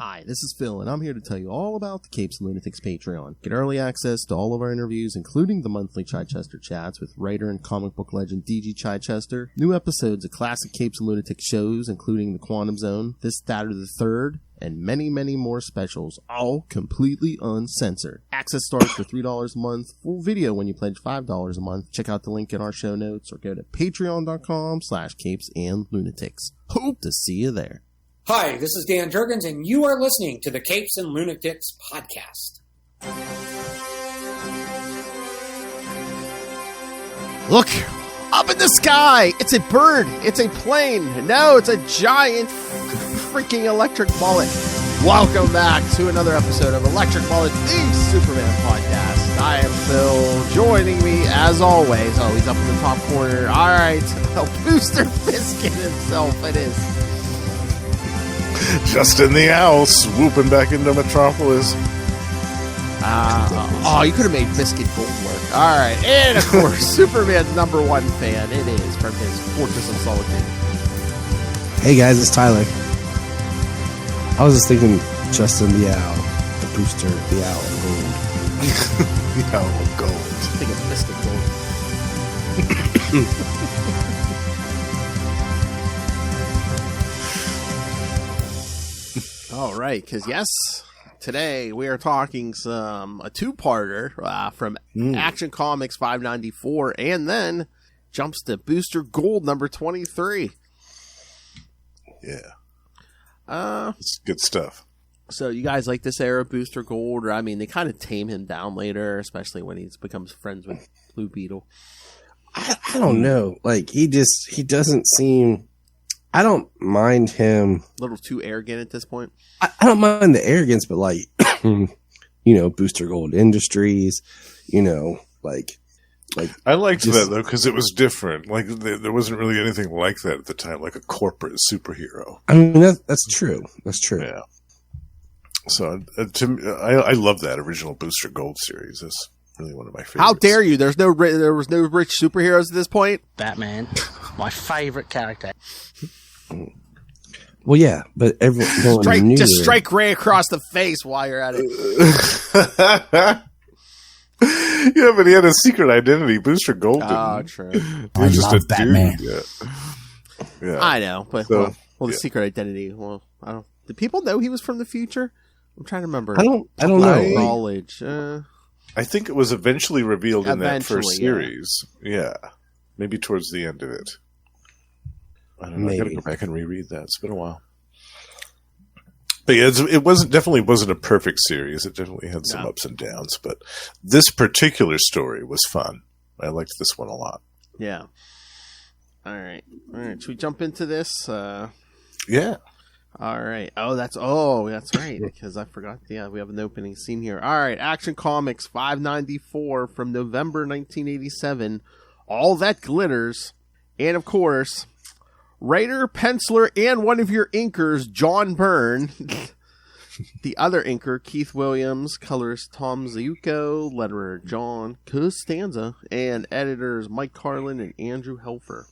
Hi, this is Phil, and I'm here to tell you all about the Capes and Lunatics Patreon. Get early access to all of our interviews, including the monthly Chichester chats with writer and comic book legend D.G. Chichester, new episodes of classic Capes and Lunatics shows, including The Quantum Zone, This, That, or the Third, and many, many more specials, all completely uncensored. Access starts for $3 a month, full video when you pledge $5 a month. Check out the link in our show notes or go to patreon.com/CapesandLunatics. Hope to see you there. Hi, this is Dan Jurgens, and you are listening to the Capes and Lunatics podcast. Look, up in the sky! It's a bird! It's a plane! No, it's a giant freaking electric mullet. Welcome back to another episode of Electric Mullet, the Superman podcast. I am Phil. Joining me, as always, oh, he's up in the top corner. All right, Booster Biscuit himself, it is. Just in the house, swooping back into Metropolis. You could have made Biscuit Gold work. All right, and of course, Superman's number one fan. It is from his Fortress of Solitude. Hey guys, it's Tyler. I was just thinking Justin the Owl, the Booster, the Owl of Gold. The Owl of Gold. I think it's Biscuit Gold. All right, because yes, today we are talking a two-parter from Action Comics 594, and then jumps to Booster Gold number 23. Yeah, it's good stuff. So you guys like this era of Booster Gold? Or I mean, they kind of tame him down later, especially when he becomes friends with Blue Beetle. I don't know. Like he doesn't seem. I don't mind him. A little too arrogant at this point. I don't mind the arrogance, but like, Booster Gold Industries, like. I liked that though because it was different. Like there wasn't really anything like that at the time, like a corporate superhero. I mean, that's true. That's true. Yeah. So to me, I love that original Booster Gold series. It's really one of my favorites. How dare you? There was no rich superheroes at this point. Batman, my favorite character. Well, yeah, but everyone just strike Ray across the face while you're at it. Yeah, but he had a secret identity. Booster Gold didn't. Oh, true. He was just a Batman. dude. Yeah. I know, but the secret identity. Well, I don't. Did people know he was from the future? I'm trying to remember. I don't know. Knowledge. I think it was eventually revealed in that first yeah. series. Yeah, maybe towards the end of it. I don't know. Maybe. I gotta go back and reread that. It's been a while. But yeah, it definitely wasn't a perfect series. It definitely had some ups and downs. But this particular story was fun. I liked this one a lot. Yeah. All right. Should we jump into this? Yeah. All right. That's right. Because I forgot. Yeah, we have an opening scene here. All right. Action Comics 594 from November 1987. All That Glitters. And of course, writer, penciler, and one of your inkers, John Byrne. The other inker, Keith Williams, colorist Tom Zayuko, letterer John Costanza, and editors Mike Carlin and Andrew Helfer.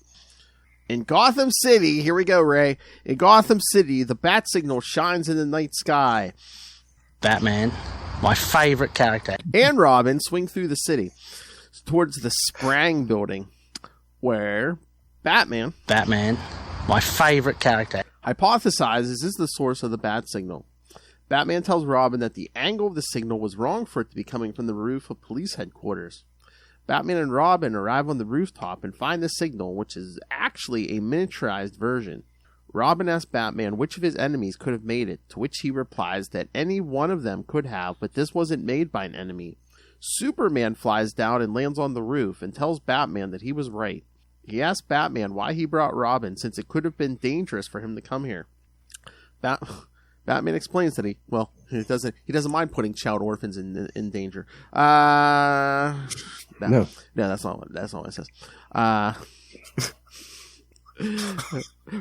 In Gotham City, here we go, Ray. In Gotham City, the bat signal shines in the night sky. Batman, my favorite character. And Robin swing through the city towards the Sprang building, where Batman, my favorite character, hypothesizes is the source of the bat signal. Batman tells Robin that the angle of the signal was wrong for it to be coming from the roof of police headquarters. Batman and Robin arrive on the rooftop and find the signal, which is actually a miniaturized version. Robin asks Batman which of his enemies could have made it, to which he replies that any one of them could have, but this wasn't made by an enemy. Superman flies down and lands on the roof and tells Batman that he was right. He asks Batman why he brought Robin, since it could have been dangerous for him to come here. Batman explains that he doesn't mind putting child orphans in danger. No, that's not what it says.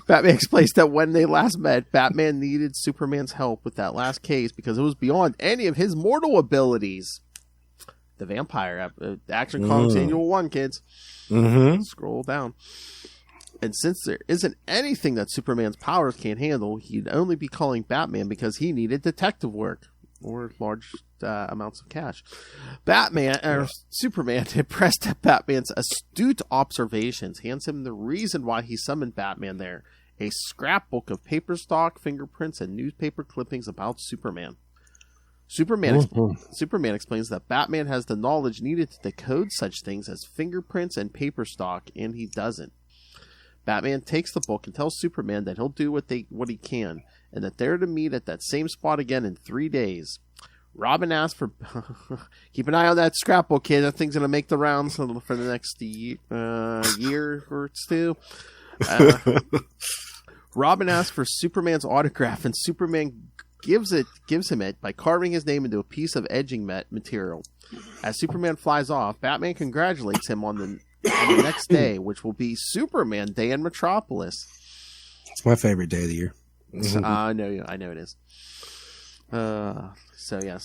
Batman explains that when they last met, Batman needed Superman's help with that last case because it was beyond any of his mortal abilities. The Vampire Action Comics Annual 1, kids. Mm-hmm. Scroll down. And since there isn't anything that Superman's powers can't handle, he'd only be calling Batman because he needed detective work or large amounts of cash. Superman, impressed at Batman's astute observations, hands him the reason why he summoned Batman there: a scrapbook of paper stock, fingerprints, and newspaper clippings about Superman. Superman explains that Batman has the knowledge needed to decode such things as fingerprints and paper stock, and he doesn't. Batman takes the book and tells Superman that he'll do what he can, and that they're to meet at that same spot again in 3 days. Robin asks for... Keep an eye on that scrapbook, kid. That thing's going to make the rounds for the next year or two. Robin asks for Superman's autograph, and Superman gives him it by carving his name into a piece of edging material. As Superman flies off, Batman congratulates him on the next day, which will be Superman Day in Metropolis. It's my favorite day of the year. I know it is. So yes,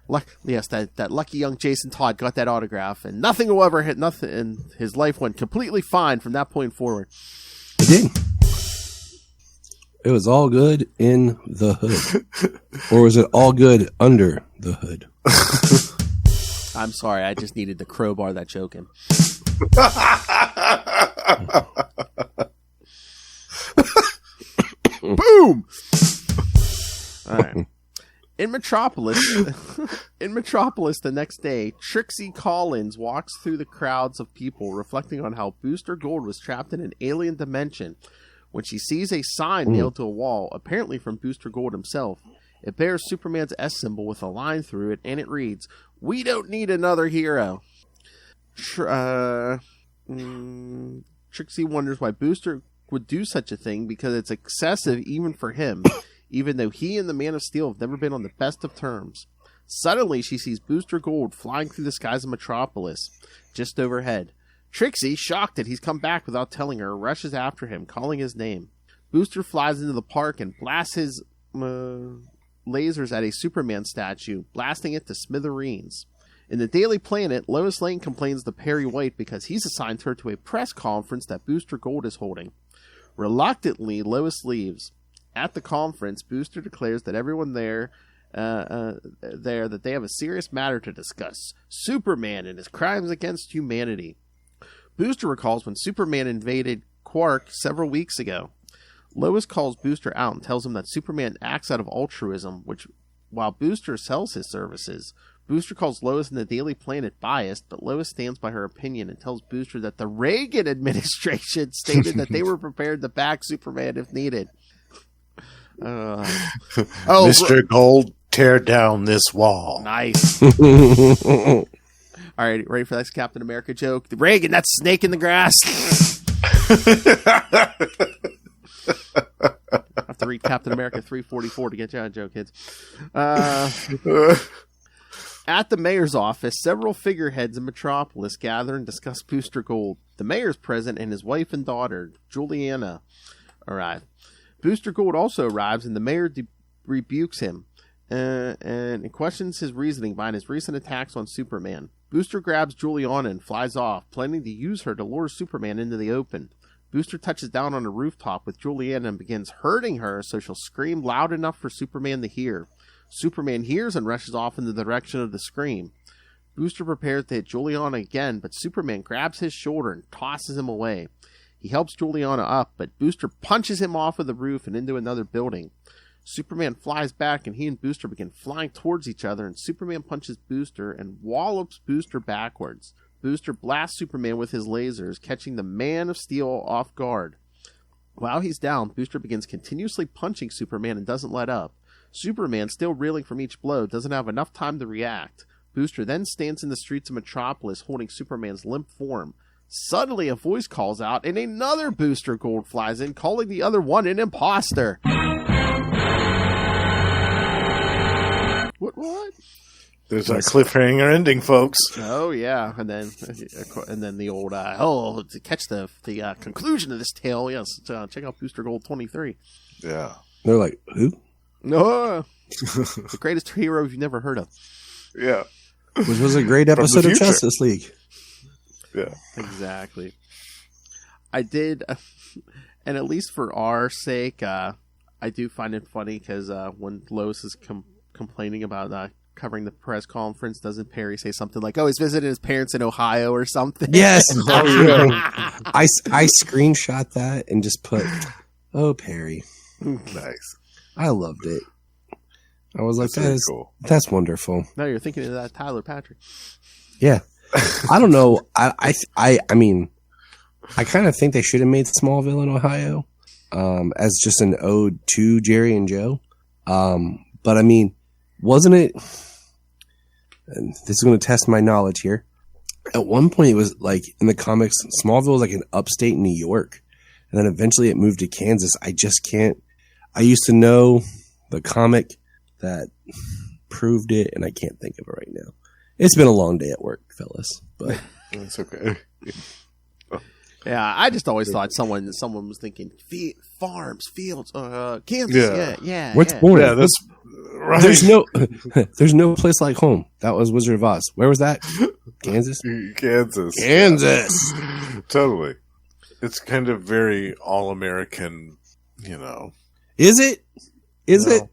that lucky young Jason Todd got that autograph, and nothing will ever hit nothing. And his life went completely fine from that point forward. It did. It was all good in the hood, or was it all good under the hood? I'm sorry, I just needed to crowbar that joke in. Boom! All right. In Metropolis the next day, Trixie Collins walks through the crowds of people, reflecting on how Booster Gold was trapped in an alien dimension when she sees a sign nailed to a wall, apparently from Booster Gold himself. It bears Superman's S symbol with a line through it, and it reads, "We don't need another hero." Trixie wonders why Booster would do such a thing, because it's excessive even for him, even though he and the Man of Steel have never been on the best of terms. Suddenly, she sees Booster Gold flying through the skies of Metropolis, just overhead. Trixie, shocked that he's come back without telling her, rushes after him, calling his name. Booster flies into the park and blasts his lasers at a Superman statue, blasting it to smithereens. In the Daily Planet, Lois Lane complains to Perry White because he's assigned her to a press conference that Booster Gold is holding. Reluctantly, Lois leaves. At the conference, Booster declares that everyone that they have a serious matter to discuss: Superman and his crimes against humanity. Booster recalls when Superman invaded Quark several weeks ago. Lois calls Booster out and tells him that Superman acts out of altruism, while Booster sells his services. Booster calls Lois and the Daily Planet biased, but Lois stands by her opinion and tells Booster that the Reagan administration stated that they were prepared to back Superman if needed. Mr. Gold, tear down this wall. Nice. All right, ready for the next Captain America joke? The Reagan, that snake in the grass. I have to read Captain America 344 to get you on a joke, kids. At the mayor's office, several figureheads in Metropolis gather and discuss Booster Gold. The mayor's present, and his wife and daughter, Juliana, arrive. Booster Gold also arrives, and the mayor rebukes him and questions his reasoning behind his recent attacks on Superman. Booster grabs Juliana and flies off, planning to use her to lure Superman into the open. Booster touches down on a rooftop with Juliana and begins hurting her so she'll scream loud enough for Superman to hear. Superman hears and rushes off in the direction of the scream. Booster prepares to hit Juliana again, but Superman grabs his shoulder and tosses him away. He helps Juliana up, but Booster punches him off of the roof and into another building. Superman flies back, and he and Booster begin flying towards each other, and Superman punches Booster and wallops Booster backwards. Booster blasts Superman with his lasers, catching the Man of Steel off guard. While he's down, Booster begins continuously punching Superman and doesn't let up. Superman, still reeling from each blow, doesn't have enough time to react. Booster then stands in the streets of Metropolis holding Superman's limp form. Suddenly, a voice calls out, and another Booster Gold flies in, calling the other one an imposter. What? There's a cliffhanger ending, folks. Oh yeah, and then the old to catch the conclusion of this tale. Yes, check out Booster Gold 23. Yeah, they're like, who? No, the greatest hero you've never heard of. Yeah, which was a great episode of Justice League. Yeah, exactly. I did, and at least for our sake, I do find it funny because when Lois is complaining about covering the press conference, doesn't Perry say something like, "Oh, he's visiting his parents in Ohio" or something? Yes. I screenshot that and just put, "Oh, Perry." Nice. I loved it. I was like, That's cool. That's wonderful. No, you're thinking of that Tyler Patrick. Yeah. I don't know. I mean, I kind of think they should have made Smallville in Ohio as just an ode to Jerry and Joe. But I mean, wasn't it? And this is going to test my knowledge here. At one point, it was like in the comics, Smallville was like in upstate New York, and then eventually it moved to Kansas. I just can't. I used to know the comic that proved it, and I can't think of it right now. It's been a long day at work, fellas, but That's okay. Yeah, I just always thought someone was thinking farms, fields, Kansas. Yeah. what's yeah. boring? Yeah, that's right. There's no place like home. That was Wizard of Oz. Where was that? Kansas. Kansas. Totally. It's kind of very all-American, you know. Is it? Is it?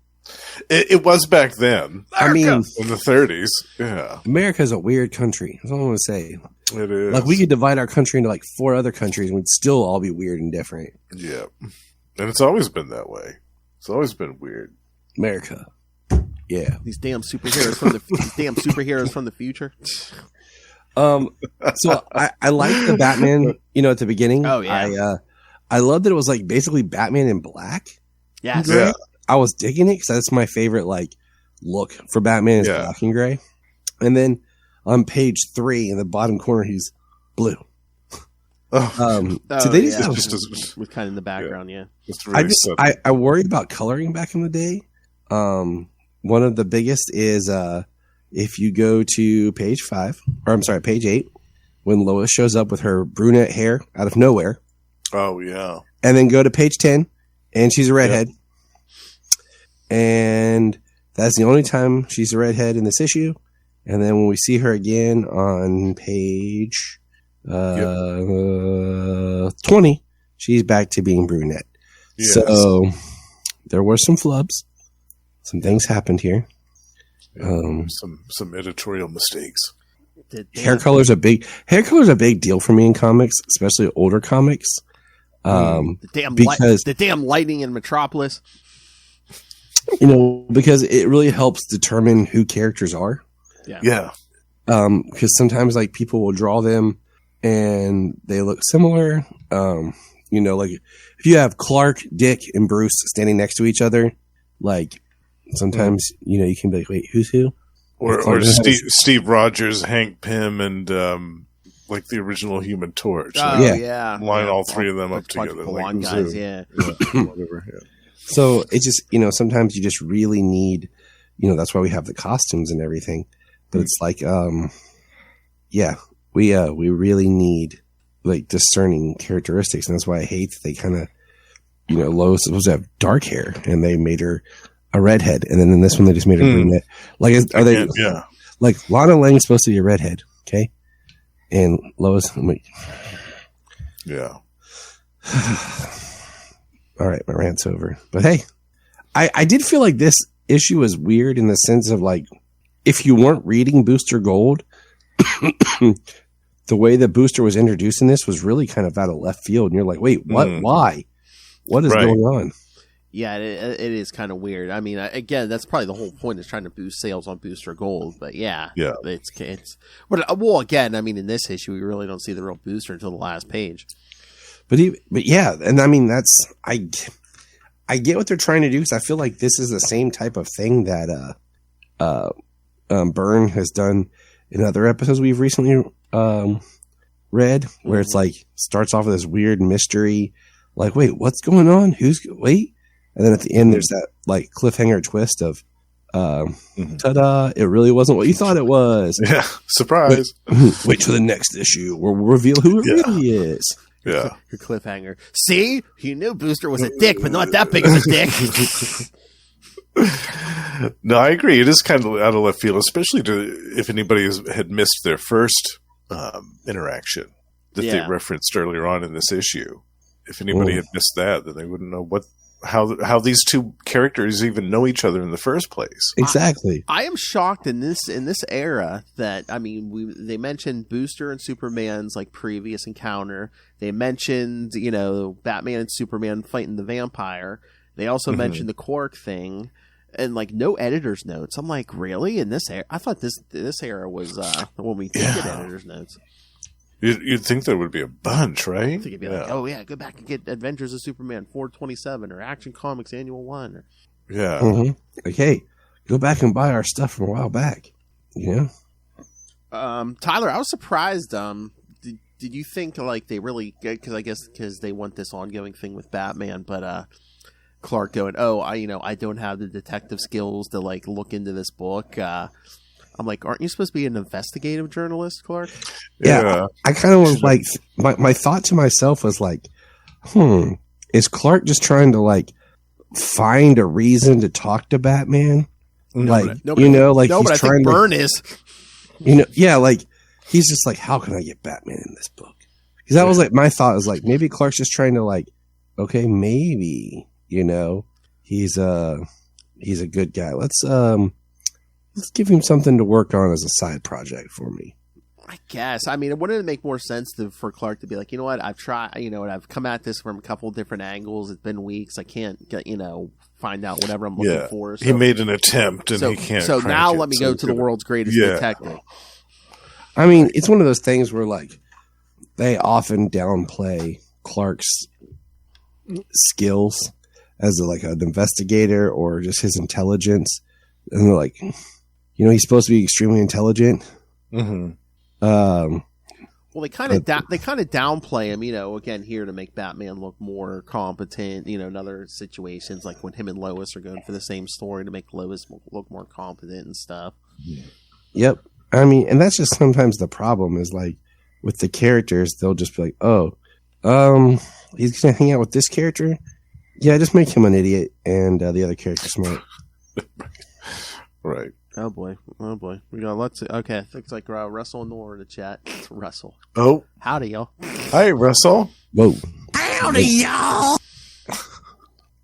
It was back then. I mean, In the 30s. Yeah. America's a weird country. That's all I want to say. It is. Like, we could divide our country into like 4 other countries and we'd still all be weird and different. Yeah. And it's always been that way. It's always been weird. America. Yeah. These damn superheroes from the future. So I like the Batman, at the beginning. Oh, yeah. I love that it was like basically Batman in black. Yes. Yeah. I was digging it because that's my favorite like look for Batman is black and gray. And then on page 3 in the bottom corner, he's blue. So they just with kind of in the background, yeah. It's really I worried about coloring back in the day. One of the biggest is if you go to page 8, when Lois shows up with her brunette hair out of nowhere. Oh, yeah. And then go to page 10, and she's a redhead. Yep. And that's the only time she's a redhead in this issue. And then when we see her again on page 20, she's back to being brunette. Yes. So there were some flubs. Some things happened here. Some editorial mistakes. Hair color's a big deal for me in comics, especially older comics. The damn lighting in Metropolis. Because it really helps determine who characters are. Yeah. Because sometimes like people will draw them and they look similar. Like if you have Clark, Dick, and Bruce standing next to each other, like sometimes you can be like, wait, who's who? Or Steve Rogers, Hank Pym, and like the original Human Torch. Line all 3 of them up together. Like guys, whatever. Yeah. So it's just, sometimes you just really need, that's why we have the costumes and everything. But it's like, we really need like discerning characteristics. And that's why I hate that they kind of, Lois was supposed to have dark hair and they made her a redhead. And then in this one, they just made her brunette. Like, like Lana Lang's supposed to be a redhead. Okay. And Lois, yeah. All right, my rant's over. But hey, I did feel like this issue was weird in the sense of like, if you weren't reading Booster Gold, the way that Booster was introduced in this was really kind of out of left field. And you're like, wait, what? Why? What is going on? Yeah, it is kind of weird. I mean, again, that's probably the whole point is trying to boost sales on Booster Gold. But it's well, again, I mean, in this issue, we really don't see the real Booster until the last page. But yeah, and I mean I get what they're trying to do because I feel like this is the same type of thing that Byrne has done in other episodes we've recently read, where it's like starts off with this weird mystery, like wait, what's going on? And then at the end there's that like cliffhanger twist of ta-da! It really wasn't what you thought it was. Yeah, surprise! Wait till the next issue where we'll reveal who it really is. Yeah. Your cliffhanger. See? You knew Booster was a dick, but not that big of a dick. No, I agree. It is kind of out of left field, especially if anybody had missed their first interaction. that they referenced earlier on in this issue. If anybody had missed that, then they wouldn't know how these two characters even know each other in the first place. Exactly. I am shocked in this era that, I mean, they mentioned Booster and Superman's like previous encounter. They mentioned, you know, Batman and Superman fighting the vampire. They also mentioned the Quark thing, and like no editor's notes. I'm like, really? In this era? I thought this era was when we did get editor's notes. You'd think there would be a bunch, right? I think it'd be like, oh yeah, go back and get Adventures of Superman 427 or Action Comics Annual 1. Or... Yeah. Like, hey, go back and buy our stuff from a while back. You know? Tyler, I was surprised. Did you think like they really? Because they want this ongoing thing with Batman, but Clark going, oh, I don't have the detective skills to like look into this book. I'm like, aren't you supposed to be an investigative journalist, Clark? Yeah. I kind of was like, my thought to myself was like, is Clark just trying to like find a reason to talk to Batman? Like, you know, like he's trying to. Byrne is. You know, yeah, like he's just like, how can I get Batman in this book? Because that was like my thought was like, maybe Clark's just trying to like, okay, maybe, you know, he's a good guy. Let's give him something to work on as a side project for me. I guess. I mean, wouldn't it make more sense for Clark to be like, you know what, I've come at this from a couple of different angles. It's been weeks. I can't get, find out whatever I'm looking for. So, he made an attempt and he can't. So now let me go to the world's greatest detective. I mean, it's one of those things where like they often downplay Clark's skills as like an investigator or just his intelligence. And they're like, he's supposed to be extremely intelligent. Mm-hmm. Well, they kind of downplay him, again here to make Batman look more competent. In other situations, like when him and Lois are going for the same story to make Lois look more competent and stuff. Yep. I mean, and that's just sometimes the problem is like with the characters, they'll just be like, oh, he's gonna hang out with this character. Yeah, just make him an idiot and the other character smart. Right. Oh boy. We got lots of... Okay, looks like Russell and Nora in the chat. Russell. Oh. Howdy, y'all. Hi, Russell. Whoa. Howdy, y'all.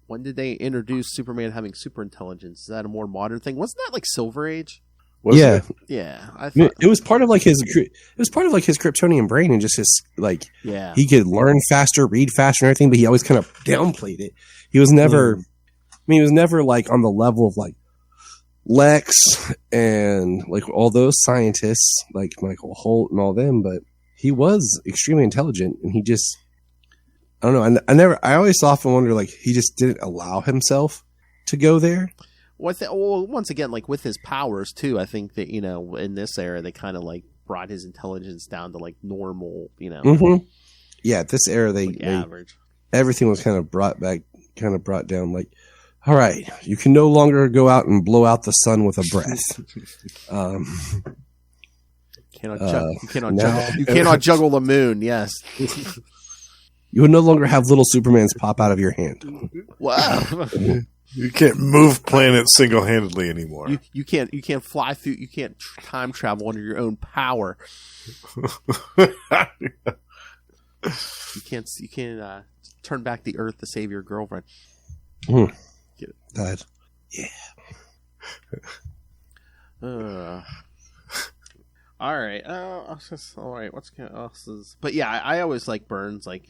When did they introduce Superman having super intelligence? Is that a more modern thing? Wasn't that like Silver Age? Yeah. Yeah. It was part of like his Kryptonian brain and just his like... Yeah. He could learn faster, read faster and everything, but he always kind of downplayed it. He was never... he was never like on the level of like Lex and like all those scientists like Michael Holt and all them, but he was extremely intelligent and he just, I don't know. I always often wonder, like, he just didn't allow himself to go there. Well, once again, like with his powers too, I think that, in this era, they kind of like brought his intelligence down to like normal, Mm-hmm. Yeah. At this era, they average. Everything was kind of brought down like, all right, you can no longer go out and blow out the sun with a breath. You cannot juggle the moon. Yes. You would no longer have little Supermans pop out of your hand. Wow. You can't move planets single-handedly anymore. You can't fly through. You can't time travel under your own power. You can't turn back the Earth to save your girlfriend. That, yeah. All right. All right. What's else is? But yeah, I always like Byrne's like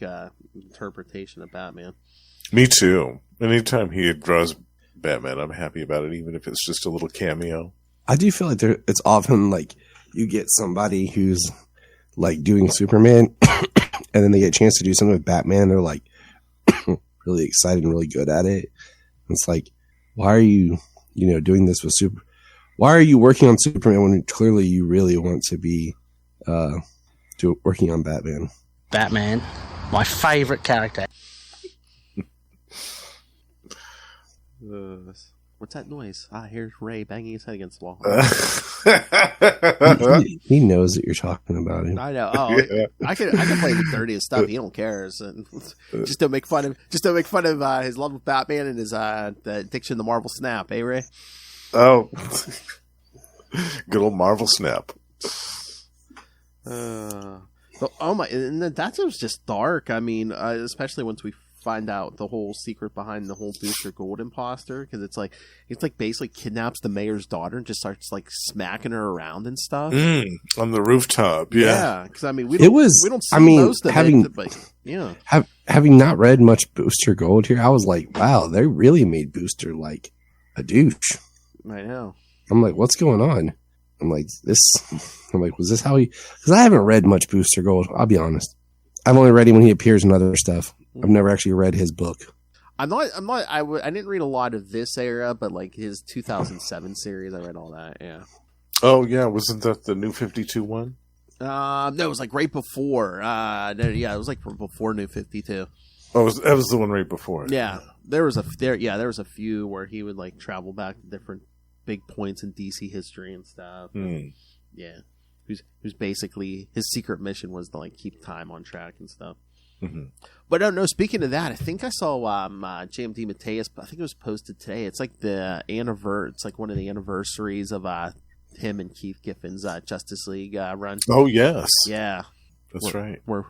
interpretation of Batman. Me too. Anytime he draws Batman, I'm happy about it, even if it's just a little cameo. I do feel like it's often like you get somebody who's like doing Superman, and then they get a chance to do something with Batman. They're like really excited and really good at it. It's like, why are you, doing this with why are you working on Superman when clearly you really want to be working on Batman? Batman, my favorite character. What's that noise? Here's Ray banging his head against the wall. He knows that you're talking about him. I know. Oh, yeah. I can play the dirtiest stuff. He don't care. So, just don't make fun of his love of Batman and his the addiction to Marvel Snap. Eh, Ray? Oh, good old Marvel Snap. Oh my! And that was just dark. I mean, especially once we find out the whole secret behind the whole Booster Gold imposter, because it's like basically kidnaps the mayor's daughter and just starts like smacking her around and stuff on the rooftop. Yeah, because I mean we don't see most of it, but yeah. Having not read much Booster Gold here, I was like, wow, they really made Booster like a douche. I know. I'm like, what's going on? I'm like, was this how he? Because I haven't read much Booster Gold. I'll be honest. I've only read him when he appears in other stuff. I've never actually read his book. I didn't read a lot of this era, but like his 2007 series, I read all that. Yeah. Oh yeah, wasn't that the New 52 one? No, it was like right before. It was like before New 52. Oh, that was the one right before. Yeah, there was a few where he would like travel back to different big points in DC history and stuff. Yeah, who's basically his secret mission was to like keep time on track and stuff. Mm-hmm. But no. Speaking of that, I think I saw JMD Mateus. I think it was posted today. It's like it's like one of the anniversaries of him and Keith Giffen's Justice League run. Oh yes, yeah, that's right. Where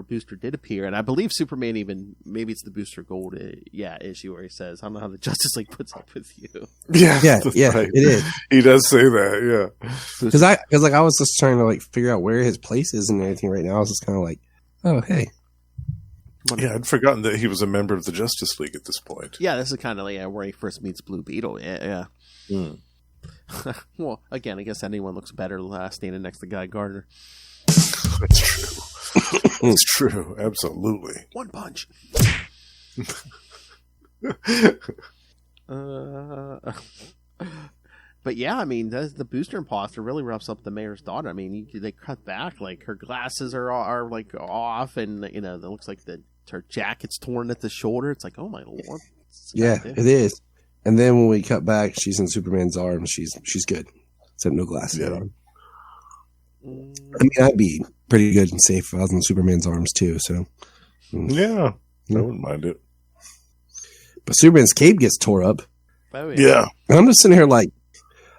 Booster did appear, and I believe Superman even maybe it's the Booster Gold issue where he says, "I don't know how the Justice League puts up with you." Yeah, right. It is. He does say that, yeah. Because I was just trying to like figure out where his place is and everything right now. I was just kind of like, oh hey. Yeah, I'd forgotten that he was a member of the Justice League at this point. Yeah, this is kind of like where he first meets Blue Beetle. Yeah. Well, again, I guess anyone looks better standing next to Guy Gardner. That's true. It's true. Absolutely. One punch. But yeah, I mean, the Booster imposter really roughs up the mayor's daughter. I mean, they cut back, like her glasses are like off, and it looks like her jacket's torn at the shoulder. It's like, oh my lord. Yeah, it is. And then when we cut back, she's in Superman's arms. She's good, except no glasses on. I mean, I'd be pretty good and safe if I was in Superman's arms too. So, yeah, I wouldn't mind it. But Superman's cape gets tore up. Oh, yeah. And I'm just sitting here like,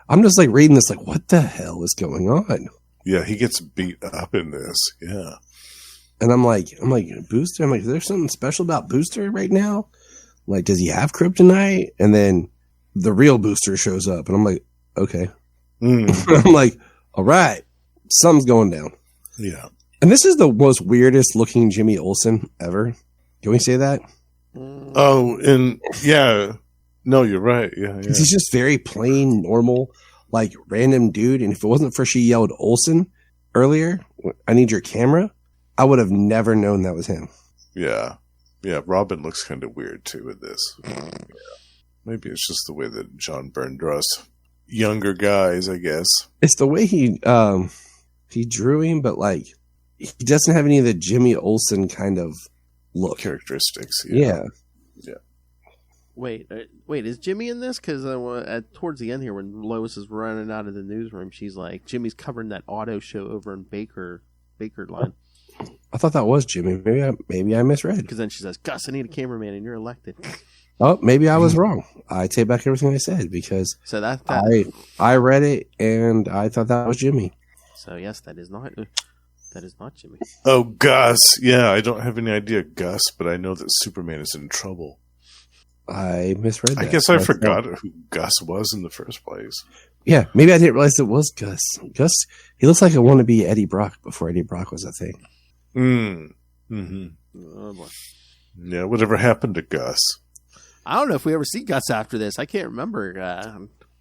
I'm just like reading this like, what the hell is going on? Yeah, he gets beat up in this. Yeah. And I'm like, Booster? I'm like, is there something special about Booster right now? Like, does he have kryptonite? And then the real Booster shows up. And I'm like, okay. I'm like, all right, something's going down. Yeah. And this is the most weirdest looking Jimmy Olsen ever. Can we say that? Oh, and yeah. No, you're right. Yeah. He's just very plain, normal, like random dude. And if it wasn't for she yelled Olsen earlier, I need your camera, I would have never known that was him. Yeah. Yeah. Robin looks kind of weird too in this. Yeah. Maybe it's just the way that John Byrne draws younger guys, I guess. It's the way he drew him, but like he doesn't have any of the Jimmy Olsen kind of look characteristics. Yeah. Wait, is Jimmy in this? Because towards the end here, when Lois is running out of the newsroom, she's like, Jimmy's covering that auto show over in Baker line. I thought that was Jimmy. Maybe I misread. Because then she says, Gus, I need a cameraman, and you're elected. Oh, maybe I was wrong. I take back everything I said because I read it and I thought that was Jimmy. So yes, that is not Jimmy. Oh, Gus. Yeah, I don't have any idea, Gus, but I know that Superman is in trouble. I misread that. I guess I forgot who Gus was in the first place. Yeah, maybe I didn't realize it was Gus. Gus, he looks like a wannabe Eddie Brock before Eddie Brock was a thing. Mm-hmm. Oh, boy. Yeah, whatever happened to Gus? I don't know if we ever see Gus after this. I can't remember.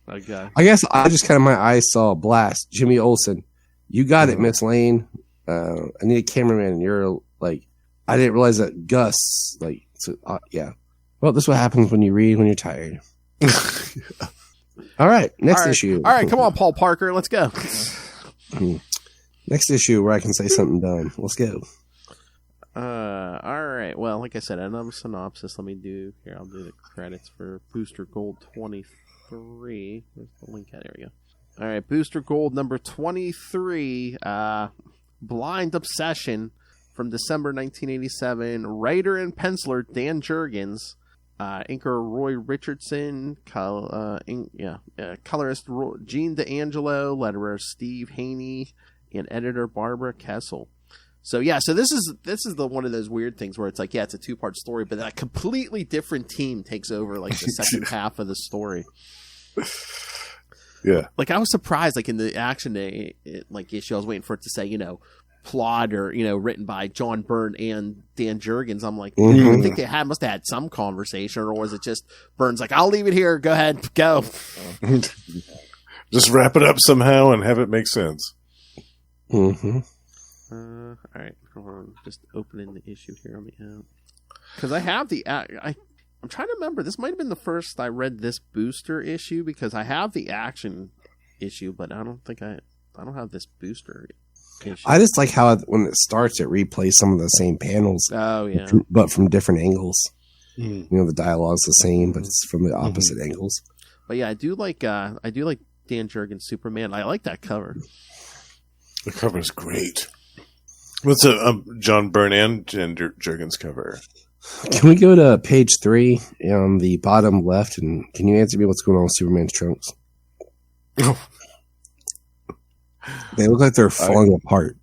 I guess I just kind of my eyes saw a blast. Jimmy Olsen, you got it, Miss Lane. I need a cameraman. And you're like, I didn't realize that Gus, like, yeah. Well, this is what happens when you read when you're tired. All right, next issue. All right, come on, Paul Parker, let's go. Next issue where I can say something dumb. Let's go. All right. Well, like I said, another synopsis. I'll do the credits for Booster Gold 23. Where's the link at? There we go. All right, Booster Gold number 23. Blind Obsession from December 1987. Writer and penciler Dan Jurgens. Inker Roy Richardson, colorist Gene D'Angelo, letterer Steve Haney, and editor Barbara Kessel. So yeah, so this is the one of those weird things where it's like, yeah, it's a 2-part story, but a completely different team takes over like the second half of the story. Yeah, like I was surprised, like in the action like issue, I was waiting for it to say, plot or written by John Byrne and Dan Jurgens. I'm like, I think they must have had some conversation, or was it just Byrne's like, I'll leave it here, go ahead, go. Just wrap it up somehow and have it make sense. All right, hold on, just opening the issue here on the out, because I have I'm trying to remember. This might have been the first I read this booster issue, because I have the action issue, but I don't think I don't have this booster issue. I just like how when it starts, it replays some of the same panels. Oh yeah, but from different angles. The dialogue's the same, but it's from the opposite angles. But yeah, I do like Dan Jurgens' Superman. I like that cover. The cover's great. What's a John Byrne and Jurgens cover? Can we go to page 3 on the bottom left, and can you answer me what's going on with Superman's trunks? They look like they're falling apart.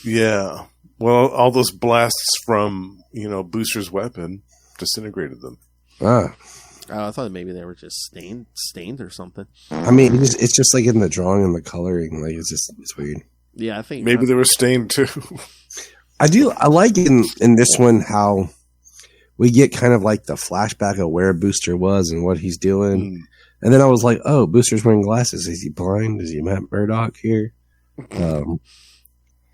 Yeah. Well, all those blasts from, Booster's weapon disintegrated them. I thought maybe they were just stained or something. I mean, it's just like in the drawing and the coloring. Like it's weird. Yeah, I think maybe they were stained too. I like in this one how we get kind of like the flashback of where Booster was and what he's doing. And then I was like, oh, Booster's wearing glasses. Is he blind? Is he Matt Murdock here? And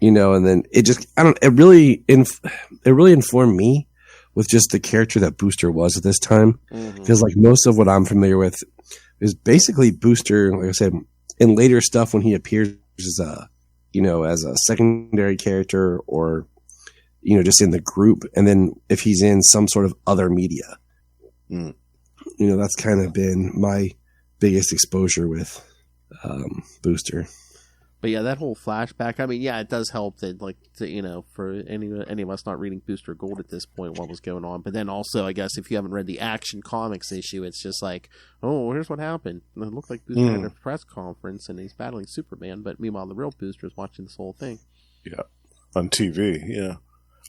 then it really informed me with just the character that Booster was at this time. Because like most of what I'm familiar with is basically Booster, like I said, in later stuff when he appears as a secondary character or, just in the group. And then if he's in some sort of other media, that's kind of been my biggest exposure with Booster. But yeah, that whole flashback, I mean, yeah, it does help that, for any of us not reading Booster Gold at this point, what was going on. But then also, I guess, if you haven't read the Action Comics issue, it's just like, oh, here's what happened. And it looked like Booster had a press conference and he's battling Superman, but meanwhile, the real Booster is watching this whole thing. Yeah, on TV, yeah.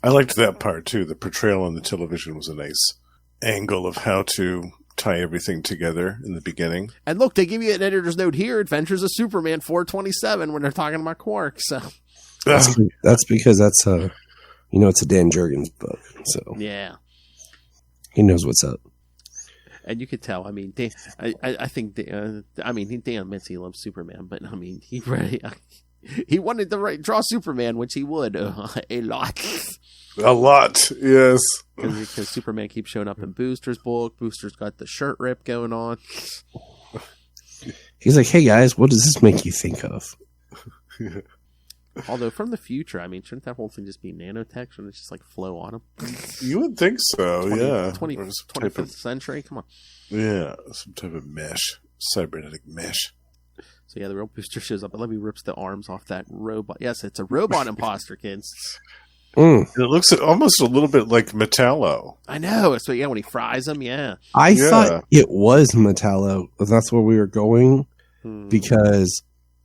I liked that part, too. The portrayal on the television was a nice angle of how to tie everything together in the beginning. And look, they give you an editor's note here, Adventures of Superman 427, when they're talking about Quark. So that's because that's it's a Dan Jurgens book. So yeah, he knows what's up. And you could tell. I mean, I think Dan admits he loves Superman, but I mean, he wanted to draw Superman, which he would a lot. A lot, yes. Because Superman keeps showing up in Booster's book. Booster's got the shirt rip going on. He's like, hey guys, what does this make you think of? Although from the future, I mean, shouldn't that whole thing just be nanotech? Shouldn't it just like flow on him? You would think so, yeah. 25th century? Come on. Yeah, some type of mesh. Cybernetic mesh. So yeah, the real Booster shows up and he rips the arms off that robot. Yes, it's a robot imposter, kids. It looks almost a little bit like Metallo. I know. So yeah, when he fries them, yeah. I thought it was Metallo. That's where we were going. Because,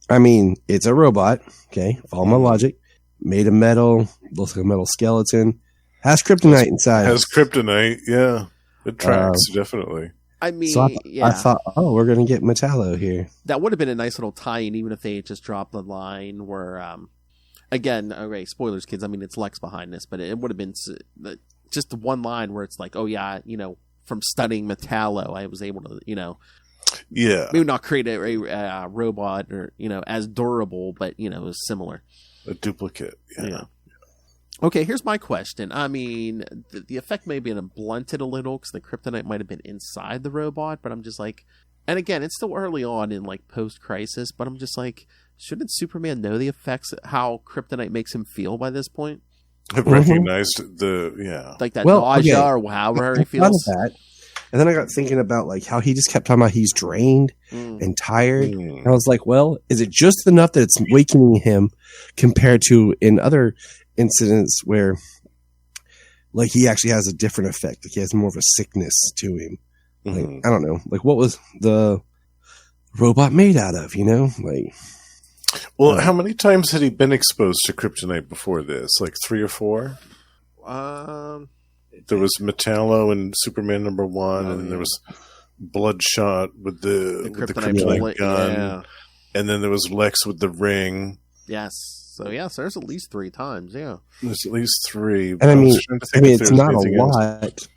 I mean, it's a robot. Okay, follow my logic. Made of metal. Looks like a metal skeleton. Has kryptonite inside. Has kryptonite, yeah. It tracks, definitely. I mean, so I thought, we're going to get Metallo here. That would have been a nice little tie-in, even if they had just dropped the line where... Again, okay, spoilers, kids. I mean, it's Lex behind this, but it would have been just the one line where it's like, oh, yeah, from studying Metallo, I was able to, yeah, maybe not create a robot or, as durable, but, it was similar. A duplicate, yeah. Okay, here's my question. I mean, the effect may have been blunted a little because the kryptonite might have been inside the robot, but I'm just like, and again, it's still early on in like post-crisis, but I'm just like, shouldn't Superman know the effects, how kryptonite makes him feel by this point? I've recognized like that nausea or however he feels. That. And then I got thinking about like how he just kept talking about he's drained and tired. And I was like, well, is it just enough that it's wakening him compared to in other incidents where like he actually has a different effect? Like he has more of a sickness to him. Like, I don't know. Like what was the robot made out of, Like Well, how many times had he been exposed to kryptonite before this? Like 3 or 4? There was Metallo in Superman #1, and there was Bloodshot with the kryptonite gun. Yeah. And then there was Lex with the ring. Yes. So, yes, there's at least 3 times, yeah. There's at least 3. And I mean it's not a lot.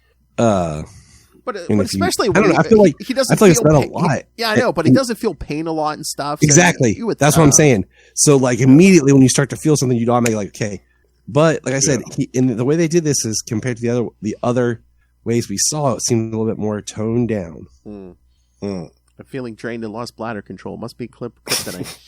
But especially I don't know, I feel like he doesn't. I feel like it's not a lot. Yeah, I know, but he doesn't feel pain a lot and stuff. So exactly. That's what I'm saying. So, like, immediately when you start to feel something, you automatically like, okay. But like I said, in the way they did this is compared to the other ways we saw it, seemed a little bit more toned down. I'm feeling drained and lost bladder control. Must be kryptonite.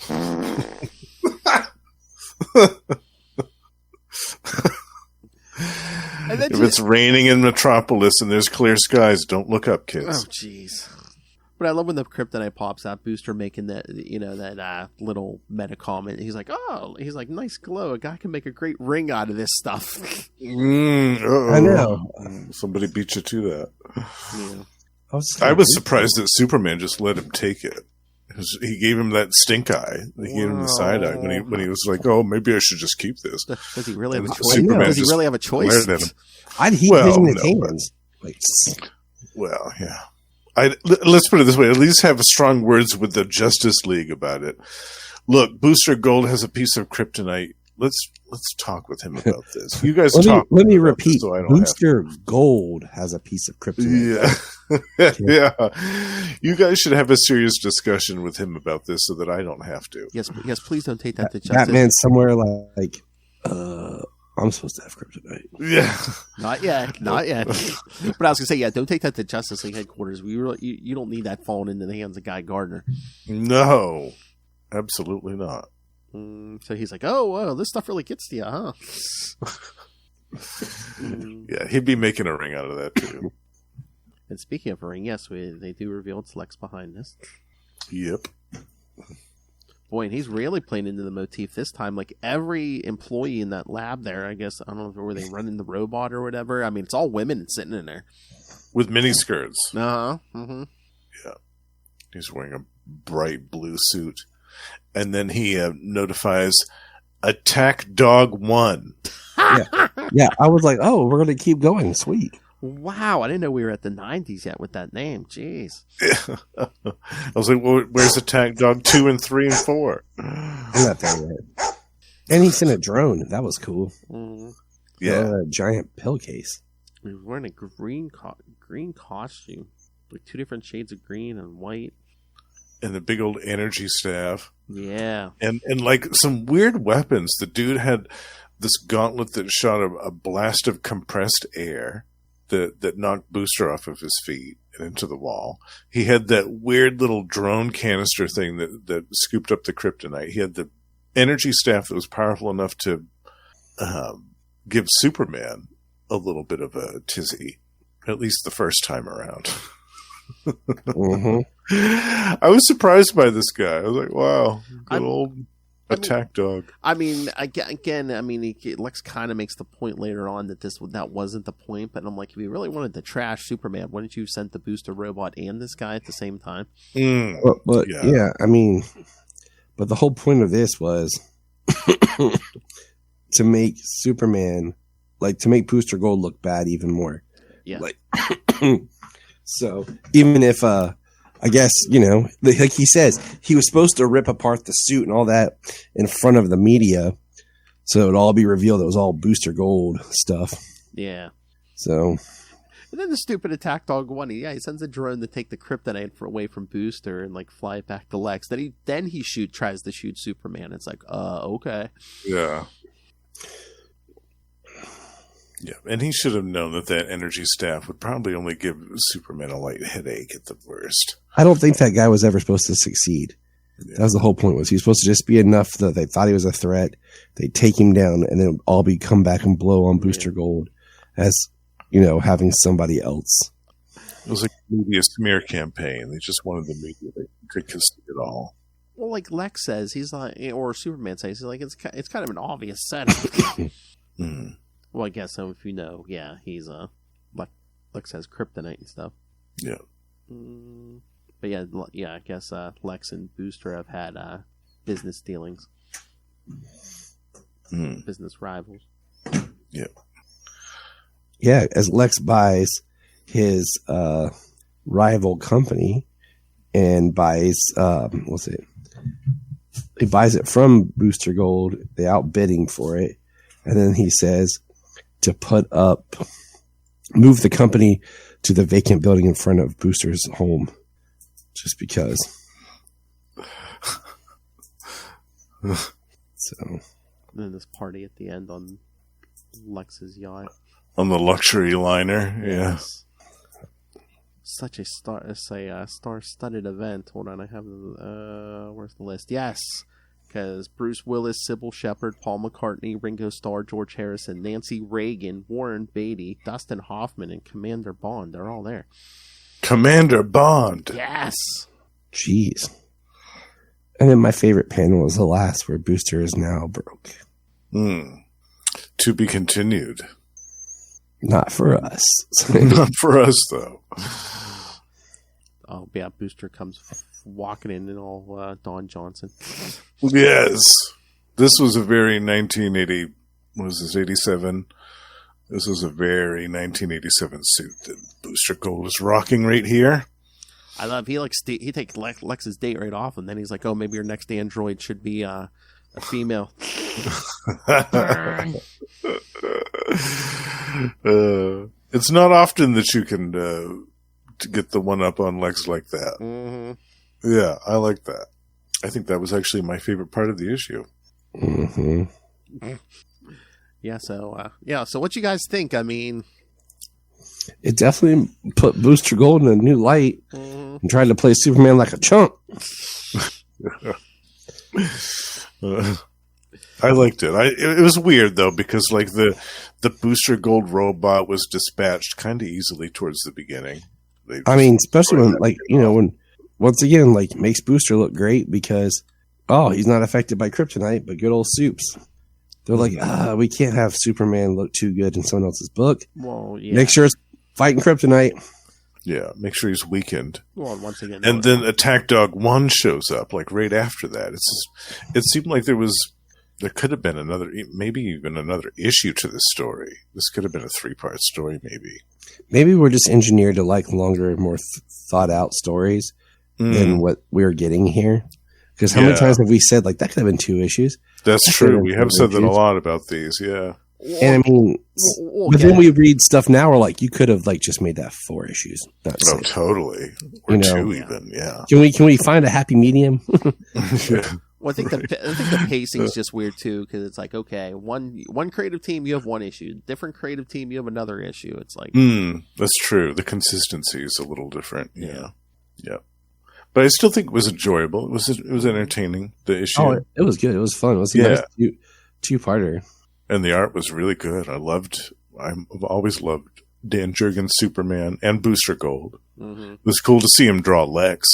If it's raining in Metropolis and there's clear skies, don't look up, kids. Oh, jeez. But I love when the kryptonite pops out, Booster making that, that little meta comment. He's like, nice glow. A guy can make a great ring out of this stuff. I know. Somebody beat you to that. Yeah. I was surprised that Superman just let him take it. He gave him that stink eye. He gave him the side eye when he was like, "Oh, maybe I should just keep this." Does he really have a choice? Does he really have a choice? I'd heat vision his hands. Well, yeah. Let's put it this way: at least have strong words with the Justice League about it. Look, Booster Gold has a piece of kryptonite. Let's talk with him about this. You guys talk. Let me repeat. So Booster Gold has a piece of kryptonite. Yeah. Yeah. You guys should have a serious discussion with him about this so that I don't have to. Yes, please don't take that to Justice. Batman's somewhere like, I'm supposed to have kryptonite. Yeah. Not yet. But I was going to say, don't take that to Justice League headquarters. You don't need that falling into the hands of Guy Gardner. No. Absolutely not. So he's like, oh, well, this stuff really gets to you, huh? Yeah, he'd be making a ring out of that, too. And speaking of a ring, yes, they do reveal it's Lex behind this. Yep. Boy, and he's really playing into the motif this time. Like, every employee in that lab there, I guess, I don't know if were they running the robot or whatever. I mean, it's all women sitting in there. With miniskirts. Uh-huh. Mm-hmm. Yeah. He's wearing a bright blue suit. And then he notifies Attack Dog 1. Yeah, I was like, oh, we're going to keep going. Sweet. Wow, I didn't know we were at the 90s yet with that name. Jeez. Yeah. I was like, well, where's Attack Dog 2 and 3 and 4? I'm not there yet. And he's in a drone. That was cool. Mm-hmm. Yeah. A giant pill case. He was wearing a green costume. Like 2 different shades of green and white. And the big old energy staff. Yeah. And like some weird weapons. The dude had this gauntlet that shot a blast of compressed air that knocked Booster off of his feet and into the wall. He had that weird little drone canister thing that scooped up the kryptonite. He had the energy staff that was powerful enough to give Superman a little bit of a tizzy, at least the first time around. Mm-hmm. I was surprised by this guy. I was like, wow, good old Attack Dog. I mean, again, Lex kind of makes the point later on that that wasn't the point, but I'm like, if you really wanted to trash Superman, why didn't you send the Booster robot and this guy at the same time? But yeah, I mean, but the whole point of this was to make Superman, like, to make Booster Gold look bad even more. Yeah. Like, so even if, I guess, like he says, he was supposed to rip apart the suit and all that in front of the media, so it would all be revealed it was all Booster Gold stuff. Yeah. So. And then the stupid Attack Dog 1, he sends a drone to take the kryptonite away from Booster and like fly it back to Lex. Then he tries to shoot Superman. It's like, okay. Yeah. Yeah, and he should have known that energy staff would probably only give Superman a light headache at the worst. I don't think that guy was ever supposed to succeed. Yeah. That was the whole point. Was he was supposed to just be enough that they thought he was a threat, they'd take him down, and then it would all come back and blow on Booster Gold as, having somebody else. It was like a media smear campaign. They just wanted the media to concede it all. Well, like Lex says, he's like, or Superman says, he's like, it's kind of an obvious setup. Well, I guess so. If he's Lex has kryptonite and stuff. Yeah. But yeah, I guess Lex and Booster have had business dealings, business rivals. Yeah. Yeah, as Lex buys his rival company and buys he buys it from Booster Gold. They outbid him for it, and then he says to move the company to the vacant building in front of Booster's home, just because. So then this party at the end on Lex's yacht. On the luxury liner, yes. Such a star-studded event. Hold on, I have where's the list? Yes, because Bruce Willis, Sybil Shepherd, Paul McCartney, Ringo Starr, George Harrison, Nancy Reagan, Warren Beatty, Dustin Hoffman, and Commander Bond. They're all there. Commander Bond. Yes. Jeez. And then my favorite panel was the last, where Booster is now broke. To be continued. Not for us. Not for us, though. Oh, yeah, Booster comes walking in and all Don Johnson. Yes. This was a very 1980, what was this, 87? This was a very 1987 suit that Booster Gold is rocking right here. I love, he takes Lex's date right off, and then he's like, oh, maybe your next android should be a female. It's not often that you can to get the one up on Lex like that. Mm-hmm. Yeah, I like that. I think that was actually my favorite part of the issue. Mm-hmm. Yeah, so what you guys think? I mean, it definitely put Booster Gold in a new light and tried to play Superman like a chump. I liked it. It was weird though, because like the Booster Gold robot was dispatched kind of easily towards the beginning. Especially when, like, when once again, like, makes Booster look great because he's not affected by kryptonite, but good old Supes. They're like, we can't have Superman look too good in someone else's book. Well, yeah. Make sure it's fighting kryptonite. Yeah, make sure he's weakened. Well, once again, and then Attack Dog 1 shows up, like, right after that. It seemed like there could have been maybe even another issue to this story. This could have been a 3-part story, maybe. Maybe we're just engineered to like longer, more thought-out stories than what we're getting here. Because how many times have we said, like, that could have been 2 issues? That's true. We have said that a lot about these, yeah. And I mean, but then we read stuff now, we're like, you could have, like, just made that 4 issues. Oh, totally. Or 2 even, yeah. Can we find a happy medium? Yeah. Well, I think the pacing is just weird too, because it's like, okay, one creative team you have 1 issue, different creative team you have another issue. It's like that's true. The consistency is a little different. Yeah. But I still think it was enjoyable. It was entertaining. The issue. Oh, it was good. It was fun. It was a nice 2-parter. And the art was really good. I've always loved Dan Jurgens' Superman and Booster Gold. Mm-hmm. It was cool to see him draw Lex.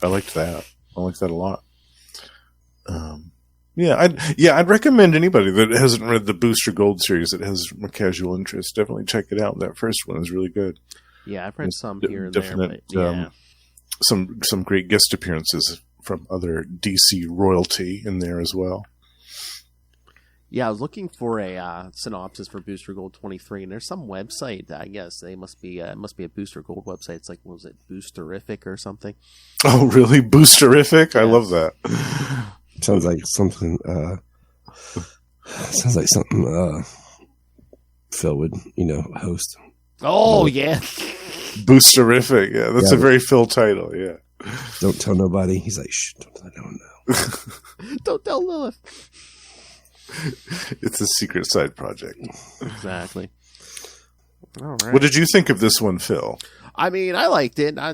I liked that. I liked that a lot. I'd recommend anybody that hasn't read the Booster Gold series that has a casual interest, definitely check it out. That first one is really good. Yeah, I've read some here and there, but yeah. Some great guest appearances from other DC royalty in there as well. Yeah, I was looking for a synopsis for Booster Gold 23, and there's some website. I guess it must be a Booster Gold website. It's like, what was it, Boosterific or something? Oh, really? Boosterific? Yeah. I love that. Sounds like something. Phil would, host. Oh yeah, Boosterific. Yeah, that's a very Phil title. Yeah. Don't tell nobody. He's like, shh, I don't know. Don't tell Lilith. It's a secret side project. Exactly. All right. What did you think of this one, Phil? I mean, I liked it. I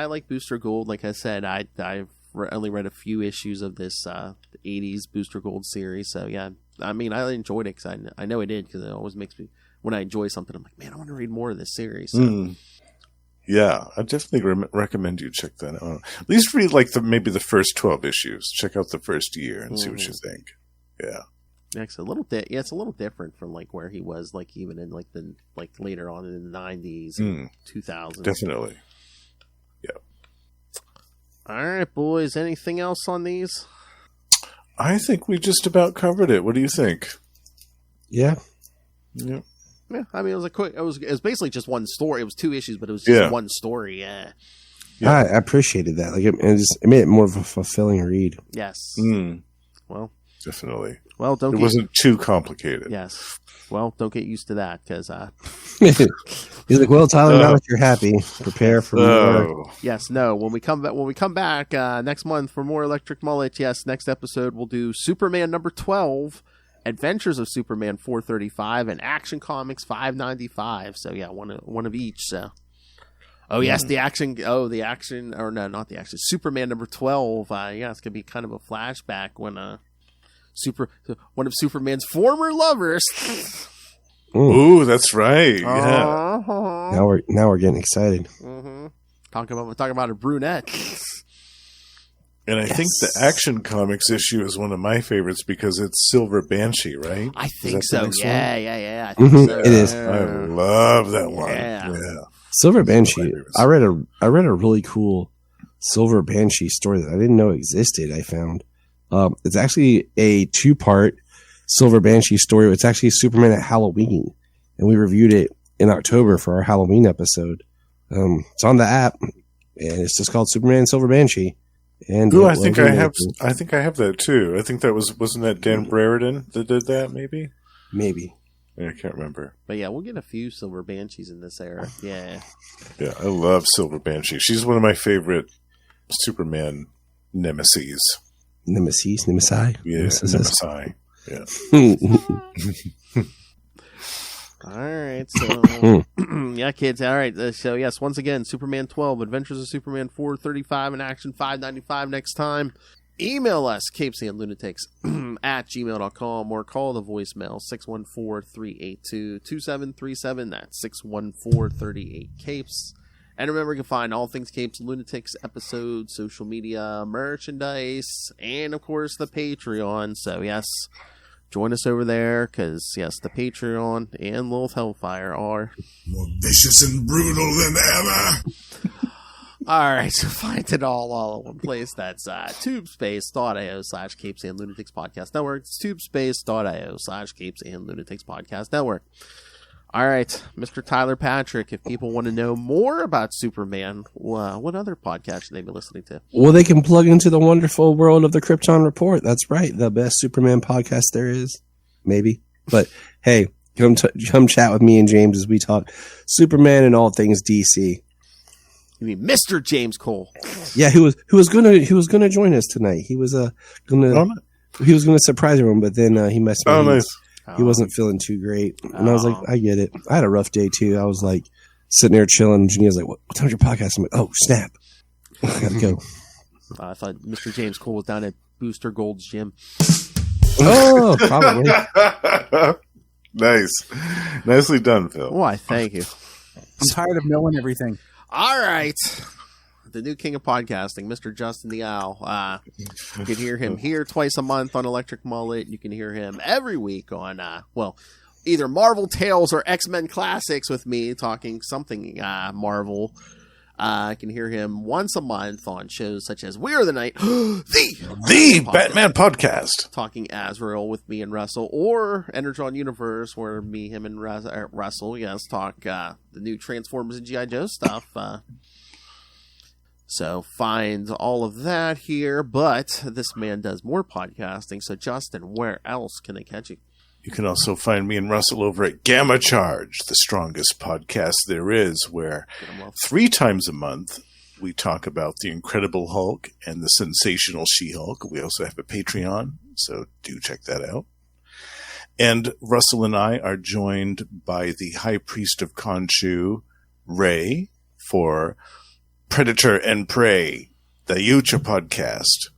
like Booster Gold. Like I said, I've only read a few issues of this 80s Booster Gold series. So, yeah, I mean, I enjoyed it because I know I did, because it always makes me, when I enjoy something, I'm like, man, I want to read more of this series. So. Yeah, I definitely recommend you check that out. At least read maybe the first 12 issues. Check out the first year and see what you think. Yeah. Yeah, it's a little different from like where he was, like even in like the later on in the 90s, 2000s. Definitely. Yeah. All right, boys. Anything else on these? I think we just about covered it. What do you think? Yeah. Yeah. Yeah, I mean, it was a quick. It was basically just one story. It was 2 issues, but it was just one story. Yeah. I appreciated that. Like it made it more of a fulfilling read. Yes. Well, definitely. Well, it wasn't too complicated. Yes. Well, don't get used to that because. He's like, well, Tyler, now that you're happy, prepare for more. Yes. No. When we come back next month for more Electric Mullet. Yes. Next episode we'll do Superman number 12. Adventures of Superman 435 and Action Comics 595. So yeah, one of each. So, yes, the action. Or no, not the action. Superman number 12. Yeah, it's gonna be kind of a flashback when one of Superman's former lovers. Ooh, that's right. Yeah. Now we're getting excited. Mm-hmm. Talking about a brunette. And I think the Action Comics issue is one of my favorites because it's Silver Banshee, right? I think so. Yeah. I think so. It is. I love that one. Yeah. Silver Banshee. I read a really cool Silver Banshee story that I didn't know existed. I found it's actually a 2-part Silver Banshee story. It's actually Superman at Halloween, and we reviewed it in October for our Halloween episode. It's on the app, and it's just called Superman and Silver Banshee. And I think I have that too. I think that wasn't that Dan Brereton that did that? Maybe. Yeah, I can't remember. But yeah, we'll get a few Silver Banshees in this era. Yeah. Yeah, I love Silver Banshee. She's one of my favorite Superman nemesis. Nemesis? Yeah, Nemesi. Yeah. All right, so yeah, kids. All right, so yes, once again, Superman 12, Adventures of Superman 435, and Action 595 next time. Email us, CapesandLunatics at gmail.com, or call the voicemail 614-382-2737. That's 614-38-CAPES. And remember, you can find all things Capes and Lunatics, episodes, social media, merchandise, and of course the Patreon. So yes, join us over there, because, yes, the Patreon and Lilith Hellfire are more vicious and brutal than ever. All right, so find it all in one place. That's tubespace.io/Capes and Lunatics Podcast Network. It's tubespace.io/Capes and Lunatics Podcast Network. All right, Mr. Tyler Patrick, if people want to know more about Superman, what other podcast should they be listening to? Well, they can plug into the wonderful world of the Krypton Report. That's right, the best Superman podcast there is. Maybe. But, hey, come chat with me and James as we talk Superman and all things DC. You mean Mr. James Cole? Yeah, who was gonna join us tonight. He was gonna surprise everyone, but then he messed up. Nice. He wasn't feeling too great, and I was like, I get it. I had a rough day too. I was like sitting there chilling, and Janine was like, "What time's your podcast?" I'm like, "Oh snap, I gotta go." I thought Mr. James Cole was down at Booster Gold's gym. Oh, probably. Nice, nicely done, Phil. Why? Thank you. I'm tired of knowing everything. All right. The new king of podcasting, Mr. Justin the Owl. You can hear him here twice a month on Electric Mullet. You can hear him every week on, either Marvel Tales or X-Men Classics with me talking something Marvel. I can hear him once a month on shows such as We Are the Night, the Batman podcast, talking Azrael with me and Russell, or Energon Universe, where me, him, and Russell, talk the new Transformers and G.I. Joe stuff. So find all of that here, but this man does more podcasting. So Justin, where else can they catch you? You can also find me and Russell over at Gamma Charge, the strongest podcast there is, where 3 times a month we talk about the Incredible Hulk and the Sensational She-Hulk. We also have a Patreon, so do check that out. And Russell and I are joined by the High Priest of Khonshu, Ray, for Predator and Prey, the Yucha podcast,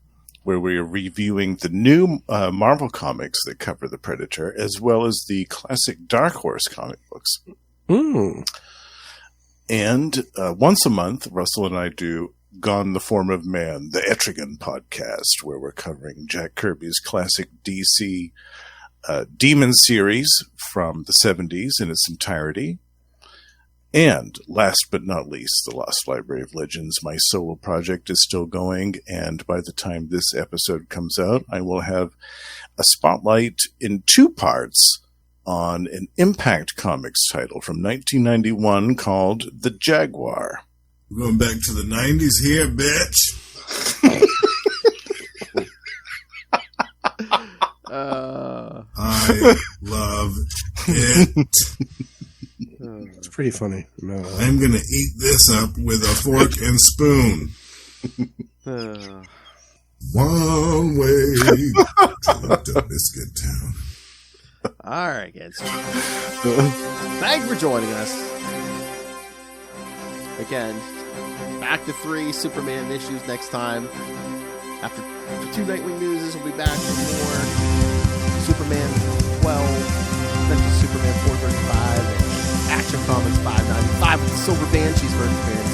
where we are reviewing the new Marvel comics that cover the Predator, as well as the classic Dark Horse comic books. And once a month, Russell and I do Gone the Form of Man, the Etrigan podcast, where we're covering Jack Kirby's classic DC Demon series from the 70s in its entirety. And last but not least, The Lost Library of Legends, my solo project, is still going. And by the time this episode comes out, I will have a spotlight in 2 parts on an Impact Comics title from 1991 called The Jaguar. We're going back to the 90s here, bitch. I love it. It's pretty funny. No. I'm going to eat this up with a fork and spoon. One way to Biscuit Town. All right, kids. Thanks for joining us. Again, back to 3 Superman issues next time. After 2 Nightwing Newses, we'll be back with more Superman 12, Adventures of Superman 435, and Action Comics 595 with the Silver Banshees first appearance.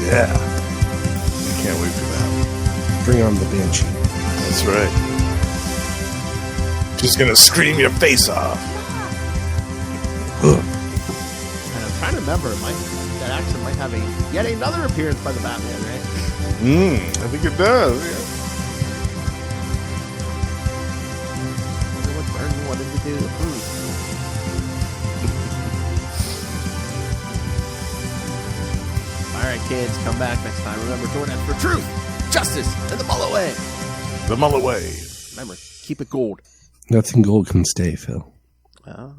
Yeah. I can't wait for that. Bring on the Banshee. That's right. Just gonna scream your face off. And I'm trying to remember, that Action might have yet another appearance by the Batman, right? I think it does. Yeah. I wonder what Burton wanted to do. All right, kids, come back next time. Remember, join us for truth, justice, and the Mullet Way. The Mullet Way. Remember, keep it gold. Nothing gold can stay, Phil. Oh.